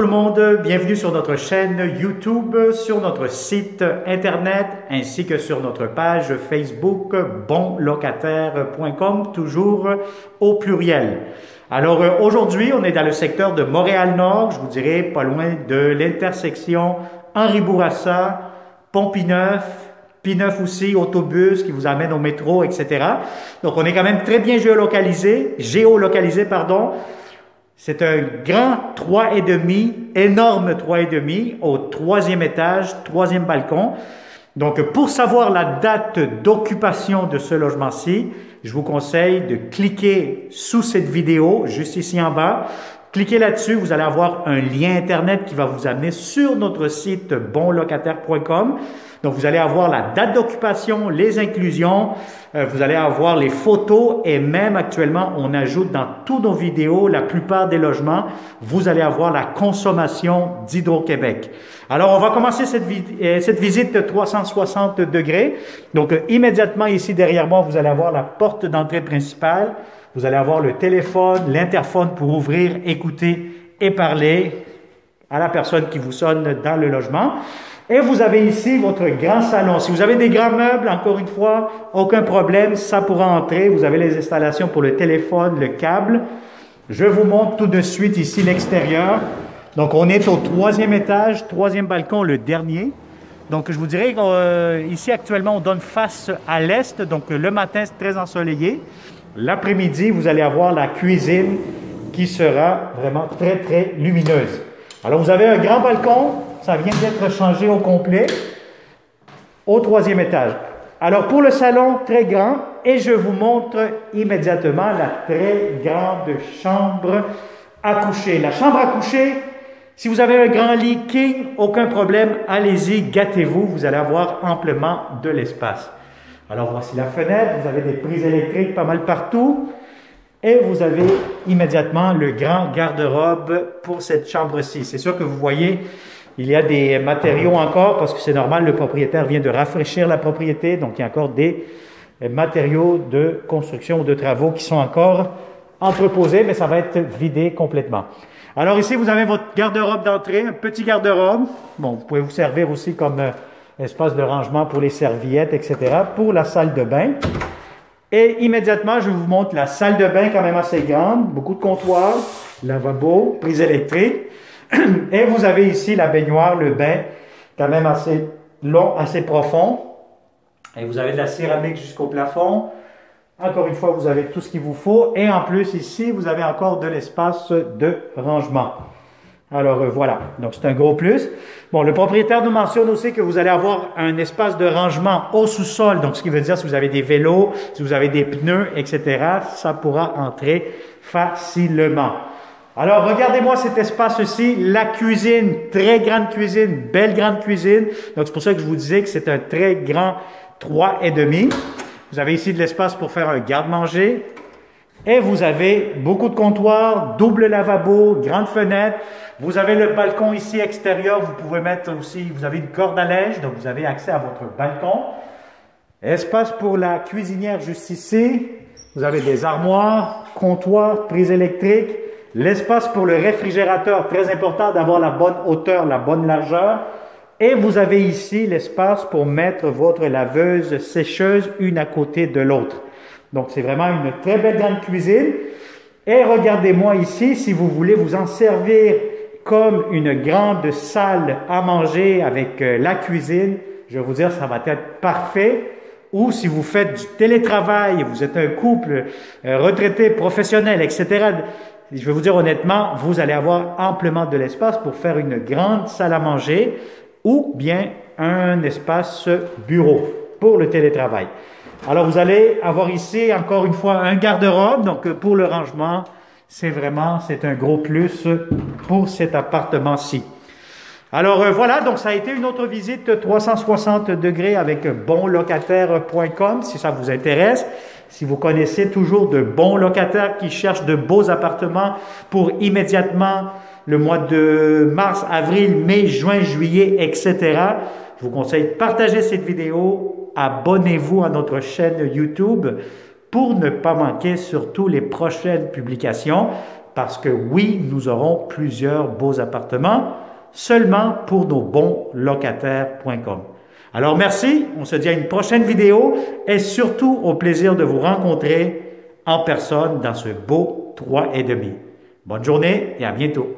le monde, bienvenue sur notre chaîne YouTube, sur notre site internet ainsi que sur notre page Facebook bonlocataire.com, toujours au pluriel. Alors aujourd'hui, on est dans le secteur de Montréal-Nord, je vous dirais pas loin de l'intersection Henri Bourassa, Pont-Pineuf, P9 aussi, autobus qui vous amène au métro, etc. Donc on est quand même très bien géolocalisé, pardon. C'est un grand 3,5, énorme 3,5 au troisième étage, troisième balcon. Donc, pour savoir la date d'occupation de ce logement-ci, je vous conseille de cliquer sous cette vidéo, juste ici en bas. Cliquez là-dessus, vous allez avoir un lien Internet qui va vous amener sur notre site bonlocataire.com. Donc, vous allez avoir la date d'occupation, les inclusions, vous allez avoir les photos et même actuellement, on ajoute dans tous nos vidéos, la plupart des logements, vous allez avoir la consommation d'Hydro-Québec. Alors, on va commencer cette visite 360 degrés. Donc, immédiatement ici derrière moi, vous allez avoir la porte d'entrée principale. Vous allez avoir le téléphone, l'interphone pour ouvrir, écouter et parler à la personne qui vous sonne dans le logement. Et vous avez ici votre grand salon. Si vous avez des grands meubles, encore une fois, aucun problème, ça pourra entrer. Vous avez les installations pour le téléphone, le câble. Je vous montre tout de suite ici l'extérieur. Donc, on est au troisième étage, troisième balcon, le dernier. Donc, je vous dirais qu'ici, actuellement, on donne face à l'est. Donc, le matin, c'est très ensoleillé. L'après-midi, vous allez avoir la cuisine qui sera vraiment très, très lumineuse. Alors, vous avez un grand balcon. Ça vient d'être changé au complet au troisième étage. Alors, pour le salon, très grand. Et je vous montre immédiatement la très grande chambre à coucher. La chambre à coucher, si vous avez un grand lit king, aucun problème. Allez-y, gâtez-vous. Vous allez avoir amplement de l'espace. Alors, voici la fenêtre. Vous avez des prises électriques pas mal partout. Et vous avez immédiatement le grand garde-robe pour cette chambre-ci. C'est sûr que vous voyez, il y a des matériaux encore parce que c'est normal, le propriétaire vient de rafraîchir la propriété. Donc, il y a encore des matériaux de construction ou de travaux qui sont encore entreposés, mais ça va être vidé complètement. Alors ici, vous avez votre garde-robe d'entrée, un petit garde-robe. Bon, vous pouvez vous servir aussi comme espace de rangement pour les serviettes, etc. Pour la salle de bain. Et immédiatement, je vous montre la salle de bain quand même assez grande. Beaucoup de comptoirs, lavabo, prise électrique. Et vous avez ici la baignoire, le bain, quand même assez long, assez profond. Et vous avez de la céramique jusqu'au plafond. Encore une fois, vous avez tout ce qu'il vous faut. Et en plus, ici, vous avez encore de l'espace de rangement. Alors voilà, donc c'est un gros plus. Bon, le propriétaire nous mentionne aussi que vous allez avoir un espace de rangement au sous-sol. Donc, ce qui veut dire si vous avez des vélos, si vous avez des pneus, etc., ça pourra entrer facilement. Alors, regardez-moi cet espace-ci, la cuisine, très grande cuisine, belle grande cuisine. Donc, c'est pour ça que je vous disais que c'est un très grand 3,5. Vous avez ici de l'espace pour faire un garde-manger. Et vous avez beaucoup de comptoirs, double lavabo, grande fenêtre. Vous avez le balcon ici extérieur. Vous pouvez mettre aussi, vous avez une corde à linge, donc vous avez accès à votre balcon. Espace pour la cuisinière juste ici. Vous avez des armoires, comptoirs, prise électrique. L'espace pour le réfrigérateur, très important d'avoir la bonne hauteur, la bonne largeur. Et vous avez ici l'espace pour mettre votre laveuse sécheuse une à côté de l'autre. Donc, c'est vraiment une très belle grande cuisine. Et regardez-moi ici, si vous voulez vous en servir comme une grande salle à manger avec la cuisine, je vais vous dire, ça va être parfait. Ou si vous faites du télétravail, vous êtes un couple retraité, professionnel, etc., je vais vous dire honnêtement, vous allez avoir amplement de l'espace pour faire une grande salle à manger ou bien un espace bureau pour le télétravail. Alors, vous allez avoir ici, encore une fois, un garde-robe. Donc, pour le rangement, c'est un gros plus pour cet appartement-ci. Alors, voilà, donc ça a été une autre visite 360 degrés avec bonlocataire.com, si ça vous intéresse. Si vous connaissez toujours de bons locataires qui cherchent de beaux appartements pour immédiatement le mois de mars, avril, mai, juin, juillet, etc., je vous conseille de partager cette vidéo. Abonnez-vous à notre chaîne YouTube pour ne pas manquer surtout les prochaines publications. parce que oui, nous aurons plusieurs beaux appartements seulement pour nos bons locataires.com. Alors merci, on se dit à une prochaine vidéo et surtout au plaisir de vous rencontrer en personne dans ce beau 3,5. Bonne journée et à bientôt.